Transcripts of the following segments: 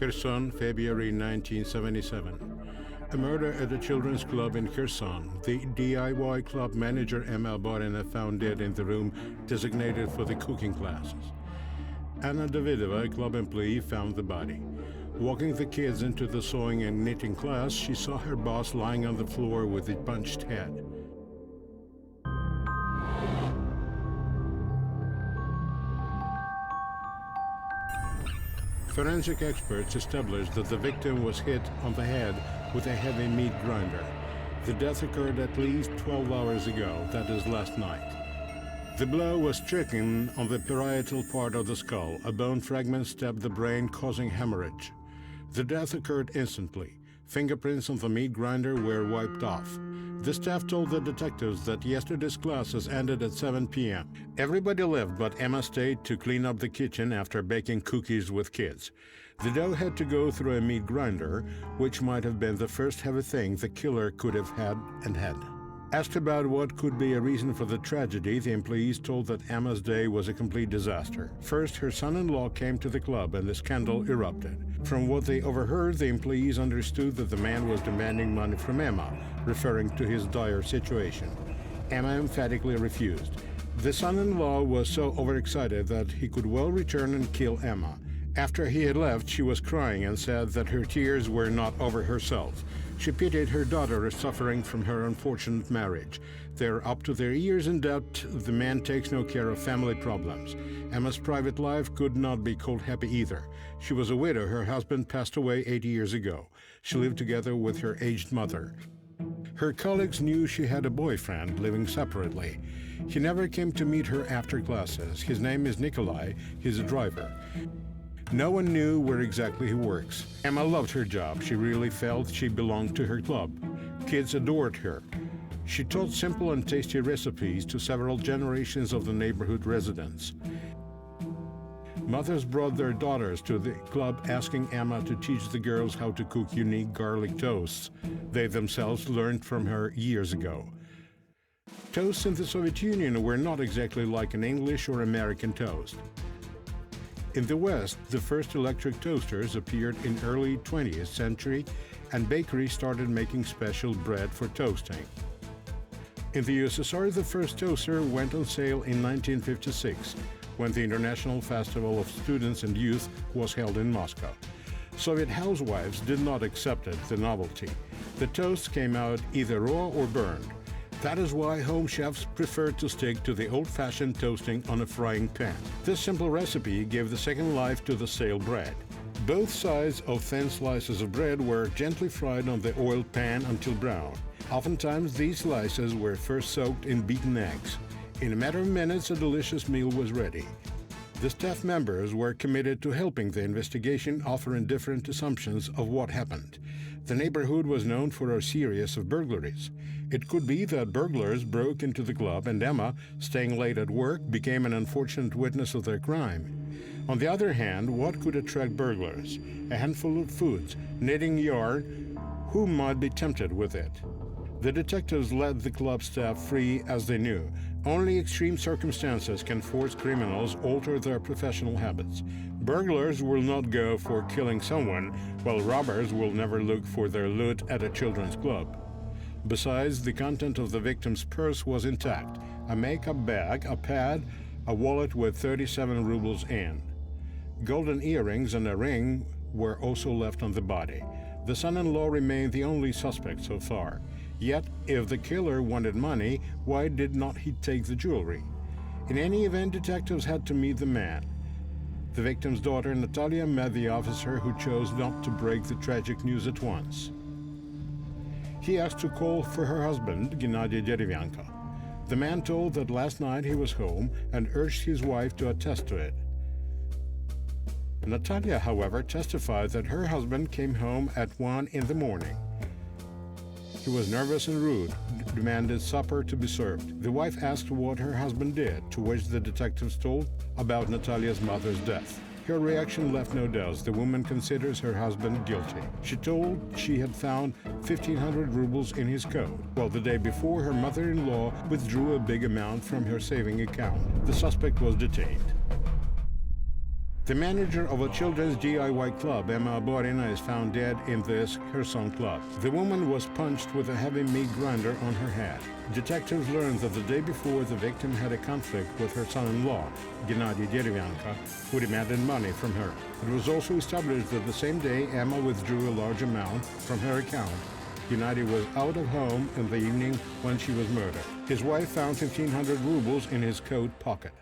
Kherson, February 1977. A murder at a children's club in Kherson. The DIY club manager Emma Oborina found dead in the room designated for the cooking classes. Anna Davydova, a club employee, found the body. Walking the kids into the sewing and knitting class, she saw her boss lying on the floor with a punched head. Forensic experts established that the victim was hit on the head with a heavy meat grinder. The death occurred at least 12 hours ago, that is last night. The blow was stricken on the parietal part of the skull. A bone fragment stabbed the brain, causing hemorrhage. The death occurred instantly. Fingerprints on the meat grinder were wiped off. The staff told the detectives that yesterday's classes ended at 7 p.m. Everybody left, but Emma stayed to clean up the kitchen after baking cookies with kids. The dough had to go through a meat grinder, which might have been the first heavy thing the killer could have had and had. Asked about what could be a reason for the tragedy, the employees told that Emma's day was a complete disaster. First, her son-in-law came to the club and the scandal erupted. From what they overheard, the employees understood that the man was demanding money from Emma, referring to his dire situation. Emma emphatically refused. The son-in-law was so overexcited that he could well return and kill Emma. After he had left, she was crying and said that her tears were not over herself. She pitied her daughter suffering from her unfortunate marriage. They're up to their ears in debt. The man takes no care of family problems. Emma's private life could not be called happy either. She was a widow. Her husband passed away 8 years ago. She lived together with her aged mother. Her colleagues knew she had a boyfriend living separately. He never came to meet her after classes. His name is Nikolai. He's a driver. No one knew where exactly he works. Emma loved her job. She really felt she belonged to her club. Kids adored her. She taught simple and tasty recipes to several generations of the neighborhood residents. Mothers brought their daughters to the club asking Emma to teach the girls how to cook unique garlic toasts they themselves learned from her years ago. Toasts in the Soviet Union were not exactly like an English or American toast. In the West, the first electric toasters appeared in early 20th century, and bakeries started making special bread for toasting. In the USSR, the first toaster went on sale in 1956, when the International Festival of Students and Youth was held in Moscow. Soviet housewives did not accept the novelty. The toasts came out either raw or burned. That is why home chefs preferred to stick to the old-fashioned toasting on a frying pan. This simple recipe gave the second life to the stale bread. Both sides of thin slices of bread were gently fried on the oiled pan until brown. Oftentimes, these slices were first soaked in beaten eggs. In a matter of minutes, a delicious meal was ready. The staff members were committed to helping the investigation, offering different assumptions of what happened. The neighborhood was known for a series of burglaries. It could be that burglars broke into the club and Emma, staying late at work, became an unfortunate witness of their crime. On the other hand, what could attract burglars? A handful of foods, knitting yarn. Who might be tempted with it? The detectives let the club staff free as they knew. Only extreme circumstances can force criminals alter their professional habits. Burglars will not go for killing someone, while robbers will never look for their loot at a children's club. Besides, the content of the victim's purse was intact: a makeup bag, a pad, a wallet with 37 rubles in. Golden earrings and a ring were also left on the body. The son-in-law remained the only suspect so far. Yet, if the killer wanted money, why did not he take the jewelry? In any event, detectives had to meet the man. The victim's daughter, Natalia, met the officer, who chose not to break the tragic news at once. He asked to call for her husband, Gennady Derevyanko. The man told that last night he was home and urged his wife to attest to it. Natalia, however, testified that her husband came home at 1 in the morning. He was nervous and rude, demanded supper to be served. The wife asked what her husband did, to which the detectives told about Natalia's mother's death. Her reaction left no doubts. The woman considers her husband guilty. She told she had found 1,500 rubles in his coat, while the day before her mother-in-law withdrew a big amount from her saving account. The suspect was detained. The manager of a children's DIY club, Emma Oborina, is found dead in this Kherson club. The woman was punched with a heavy meat grinder on her head. Detectives learned that the day before, the victim had a conflict with her son-in-law, Gennady Derevyanka, who demanded money from her. It was also established that the same day Emma withdrew a large amount from her account. Gennady was out of home in the evening when she was murdered. His wife found 1,500 rubles in his coat pocket.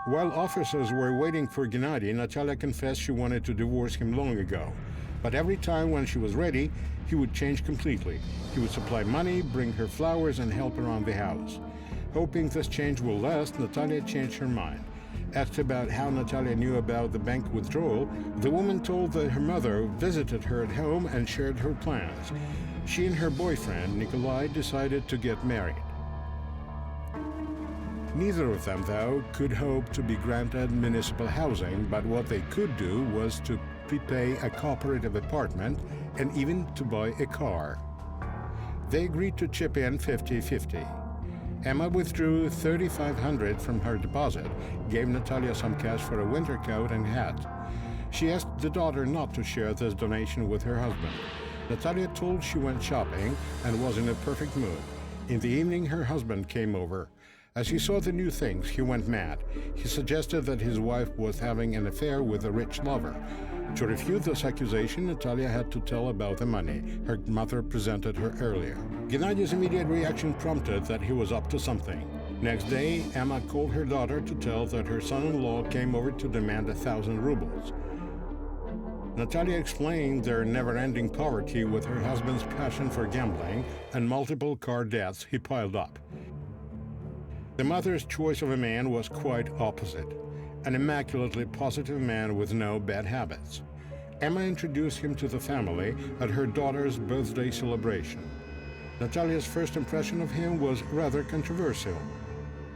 While officers were waiting for Gennady, Natalia confessed she wanted to divorce him long ago. But every time when she was ready, he would change completely. He would supply money, bring her flowers, and help around the house. Hoping this change will last, Natalia changed her mind. Asked about how Natalia knew about the bank withdrawal, the woman told that her mother visited her at home and shared her plans. She and her boyfriend, Nikolai, decided to get married. Neither of them, though, could hope to be granted municipal housing, but what they could do was to prepay a cooperative apartment and even to buy a car. They agreed to chip in 50-50. Emma withdrew 3,500 from her deposit, gave Natalia some cash for a winter coat and hat. She asked the daughter not to share this donation with her husband. Natalia told she went shopping and was in a perfect mood. In the evening, her husband came over. As he saw the new things, he went mad. He suggested that his wife was having an affair with a rich lover. To refute this accusation, Natalia had to tell about the money her mother presented her earlier. Gennady's immediate reaction prompted that he was up to something. Next day, Emma called her daughter to tell that her son-in-law came over to demand 1,000 rubles. Natalia explained their never-ending poverty with her husband's passion for gambling and multiple car debts he piled up. The mother's choice of a man was quite opposite, an immaculately positive man with no bad habits. Emma introduced him to the family at her daughter's birthday celebration. Natalia's first impression of him was rather controversial.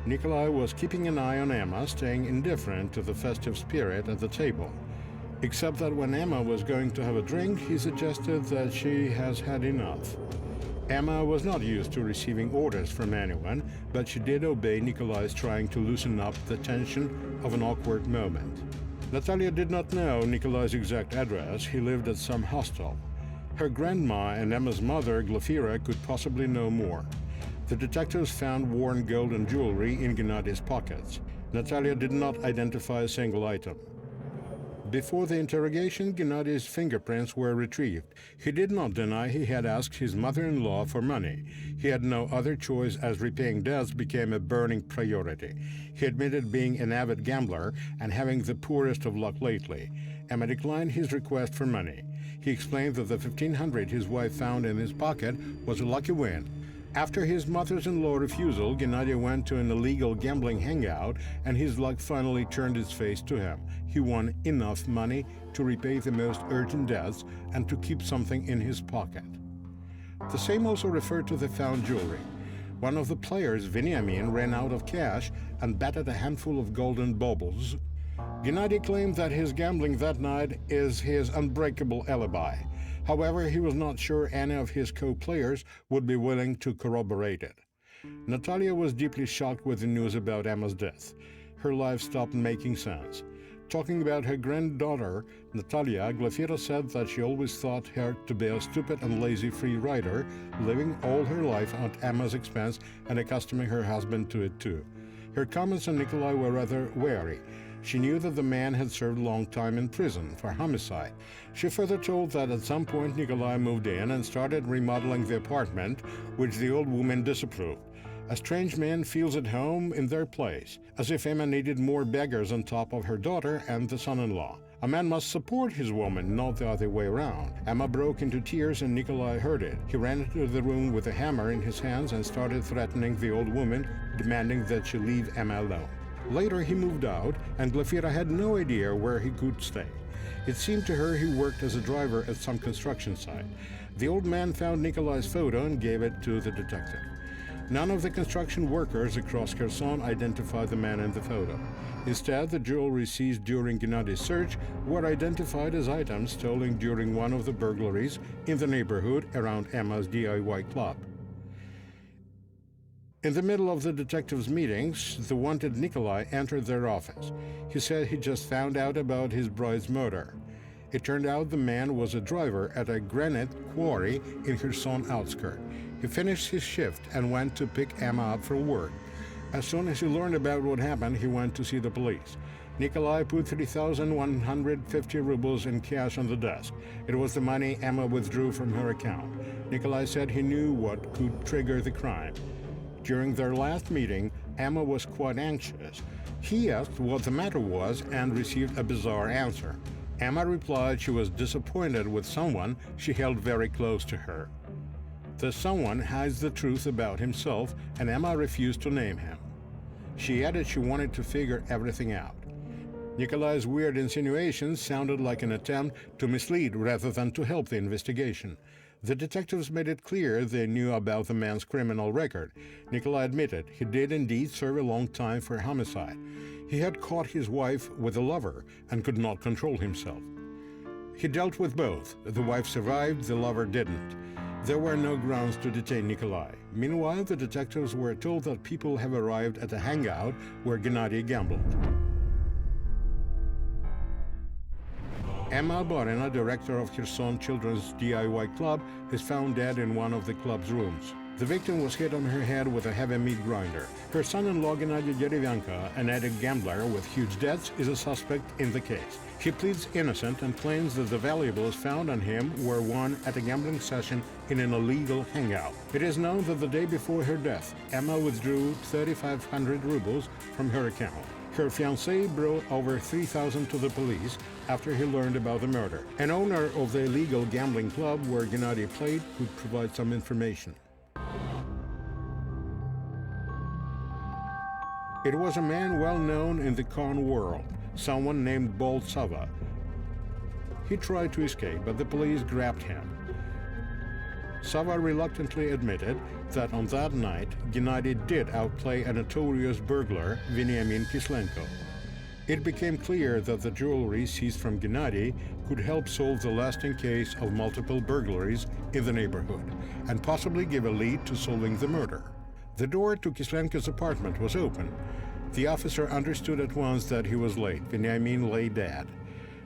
Nikolai was keeping an eye on Emma, staying indifferent to the festive spirit at the table. Except that when Emma was going to have a drink, he suggested that she has had enough. Emma was not used to receiving orders from anyone, but she did obey Nikolai's trying to loosen up the tension of an awkward moment. Natalia did not know Nikolai's exact address. He lived at some hostel. Her grandma and Emma's mother, Glafira, could possibly know more. The detectives found worn gold and jewelry in Gennady's pockets. Natalia did not identify a single item. Before the interrogation, Gennady's fingerprints were retrieved. He did not deny he had asked his mother-in-law for money. He had no other choice as repaying debts became a burning priority. He admitted being an avid gambler and having the poorest of luck lately. Emma declined his request for money. He explained that the 1,500 his wife found in his pocket was a lucky win. After his mother-in-law refusal, Gennady went to an illegal gambling hangout, and his luck finally turned its face to him. He won enough money to repay the most urgent debts and to keep something in his pocket. The same also referred to the found jewelry. One of the players, Veniamin, ran out of cash and betted a handful of golden baubles. Gennady claimed that his gambling that night is his unbreakable alibi. However, he was not sure any of his co-players would be willing to corroborate it. Natalia was deeply shocked with the news about Emma's death. Her life stopped making sense. Talking about her granddaughter, Natalia, Glafira said that she always thought her to be a stupid and lazy free rider, living all her life at Emma's expense and accustoming her husband to it too. Her comments on Nikolai were rather wary. She knew that the man had served a long time in prison for homicide. She further told that at some point Nikolai moved in and started remodeling the apartment, which the old woman disapproved. A strange man feels at home in their place, as if Emma needed more beggars on top of her daughter and the son-in-law. A man must support his woman, not the other way around. Emma broke into tears and Nikolai heard it. He ran into the room with a hammer in his hands and started threatening the old woman, demanding that she leave Emma alone. Later he moved out, and Glafira had no idea where he could stay. It seemed to her he worked as a driver at some construction site. The old man found Nikolai's photo and gave it to the detective. None of the construction workers across Kherson identified the man in the photo. Instead, the jewelry seized during Gennady's search were identified as items stolen during one of the burglaries in the neighborhood around Emma's DIY club. In the middle of the detectives' meetings, the wanted Nikolai entered their office. He said he just found out about his bride's murder. It turned out the man was a driver at a granite quarry in Kherson outskirts. He finished his shift and went to pick Emma up from work. As soon as he learned about what happened, he went to see the police. Nikolai put 3,150 rubles in cash on the desk. It was the money Emma withdrew from her account. Nikolai said he knew what could trigger the crime. During their last meeting, Emma was quite anxious. He asked what the matter was and received a bizarre answer. Emma replied she was disappointed with someone she held very close to her. The someone hides the truth about himself, and Emma refused to name him. She added she wanted to figure everything out. Nikolai's weird insinuations sounded like an attempt to mislead rather than to help the investigation. The detectives made it clear they knew about the man's criminal record. Nikolai admitted he did indeed serve a long time for homicide. He had caught his wife with a lover and could not control himself. He dealt with both. The wife survived, the lover didn't. There were no grounds to detain Nikolai. Meanwhile, the detectives were told that people have arrived at a hangout where Gennady gambled. Emma Oborina, director of Kherson Children's DIY Club, is found dead in one of the club's rooms. The victim was hit on her head with a heavy meat grinder. Her son-in-law Gennady Davydova, an addict gambler with huge debts, is a suspect in the case. He pleads innocent and claims that the valuables found on him were won at a gambling session in an illegal hangout. It is known that the day before her death, Emma withdrew 3,500 rubles from her account. Her fiancé brought over 3,000 to the police after he learned about the murder. An owner of the illegal gambling club where Gennady played could provide some information. It was a man well known in the con world, someone named Sava. He tried to escape, but the police grabbed him. Sava reluctantly admitted that on that night, Gennady did outplay a notorious burglar, Veniamin Kislenko. It became clear that the jewelry seized from Gennady could help solve the lasting case of multiple burglaries in the neighborhood, and possibly give a lead to solving the murder. The door to Kislenko's apartment was open. The officer understood at once that he was late. Veniamin lay dead.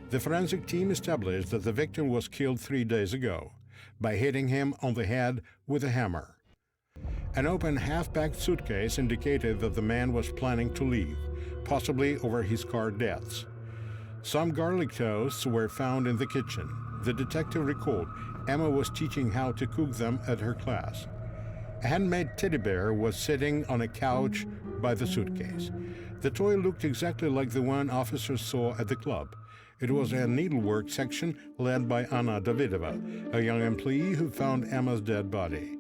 The forensic team established that the victim was killed 3 days ago by hitting him on the head with a hammer. An open half-packed suitcase indicated that the man was planning to leave, possibly over his car debts. Some garlic toasts were found in the kitchen. The detective recalled Emma was teaching how to cook them at her class. A handmade teddy bear was sitting on a couch by the suitcase. The toy looked exactly like the one officers saw at the club. It was a needlework section led by Anna Davydova, a young employee who found Emma's dead body.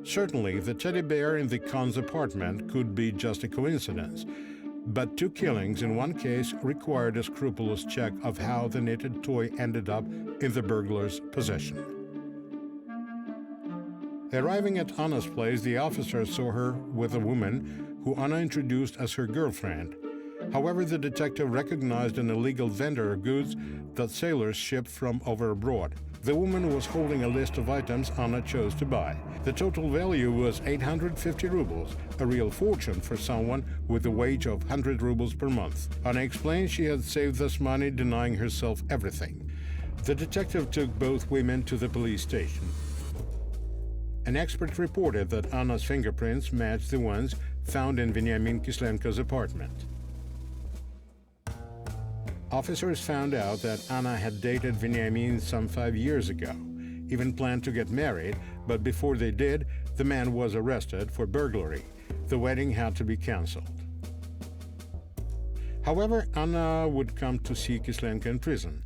Certainly, the teddy bear in the Khan's apartment could be just a coincidence, but 2 killings in one case required a scrupulous check of how the knitted toy ended up in the burglar's possession. Arriving at Anna's place, the officer saw her with a woman who Anna introduced as her girlfriend. However, the detective recognized an illegal vendor of goods that sailors shipped from over abroad. The woman was holding a list of items Anna chose to buy. The total value was 850 rubles, a real fortune for someone with a wage of 100 rubles per month. Anna explained she had saved this money denying herself everything. The detective took both women to the police station. An expert reported that Anna's fingerprints matched the ones found in Veniamin Kislenko's apartment. Officers found out that Anna had dated Veniamin some 5 years ago, even planned to get married, but before they did, the man was arrested for burglary. The wedding had to be cancelled. However, Anna would come to see Kislenko in prison.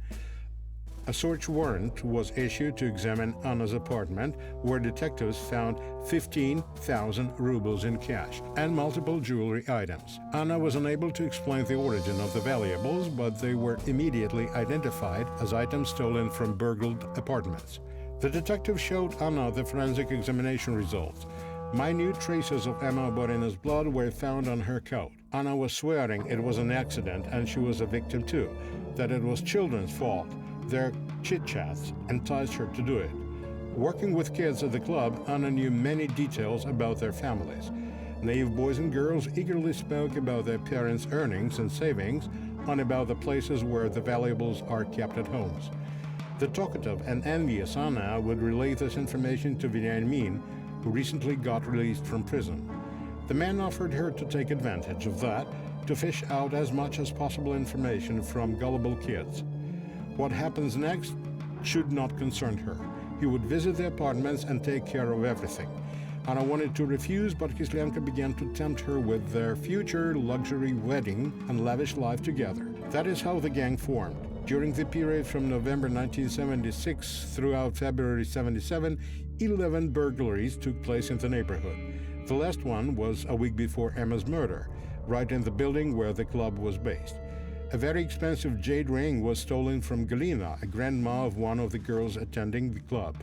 A search warrant was issued to examine Anna's apartment, where detectives found 15,000 rubles in cash and multiple jewelry items. Anna was unable to explain the origin of the valuables, but they were immediately identified as items stolen from burgled apartments. The detective showed Anna the forensic examination results. Minute traces of Emma Oborina's blood were found on her coat. Anna was swearing it was an accident and she was a victim too, that it was children's fault. Their chit-chats enticed her to do it. Working with kids at the club, Anna knew many details about their families. Naive boys and girls eagerly spoke about their parents' earnings and savings and about the places where the valuables are kept at homes. The talkative and envious Anna would relay this information to Veniamin, who recently got released from prison. The man offered her to take advantage of that to fish out as much as possible information from gullible kids. What happens next should not concern her. He would visit the apartments and take care of everything. Anna wanted to refuse, but Kislenka began to tempt her with their future luxury wedding and lavish life together. That is how the gang formed. During the period from November 1976 throughout February 77, 11 burglaries took place in the neighborhood. The last one was a week before Emma's murder, right in the building where the club was based. A very expensive jade ring was stolen from Galina, a grandma of one of the girls attending the club.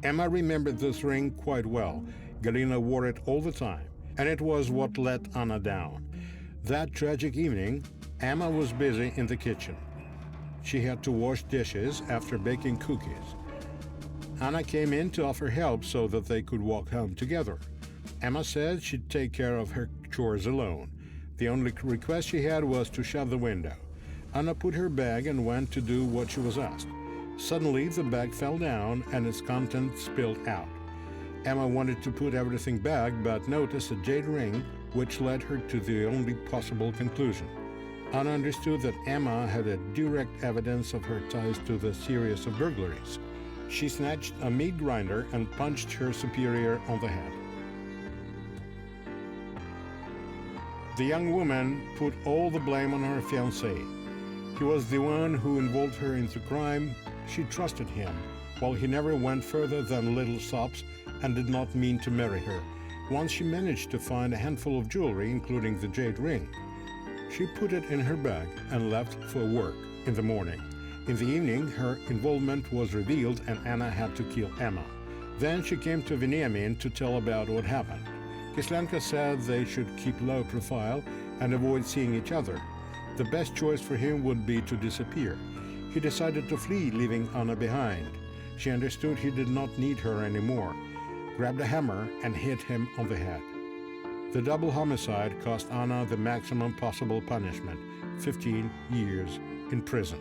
Emma remembered this ring quite well. Galina wore it all the time, and it was what let Anna down. That tragic evening, Emma was busy in the kitchen. She had to wash dishes after baking cookies. Anna came in to offer help so that they could walk home together. Emma said she'd take care of her chores alone. The only request she had was to shut the window. Anna put her bag and went to do what she was asked. Suddenly, the bag fell down and its contents spilled out. Emma wanted to put everything back, but noticed a jade ring, which led her to the only possible conclusion. Anna understood that Emma had a direct evidence of her ties to the series of burglaries. She snatched a meat grinder and punched her superior on the head. The young woman put all the blame on her fiancé. He was the one who involved her into crime. She trusted him, while he never went further than little sops and did not mean to marry her. Once she managed to find a handful of jewelry, including the jade ring. She put it in her bag and left for work in the morning. In the evening, her involvement was revealed and Anna had to kill Emma. Then she came to Veniamin to tell about what happened. Kislenka said they should keep low profile and avoid seeing each other. The best choice for him would be to disappear. He decided to flee, leaving Anna behind. She understood he did not need her anymore, grabbed a hammer and hit him on the head. The double homicide cost Anna the maximum possible punishment, 15 years in prison.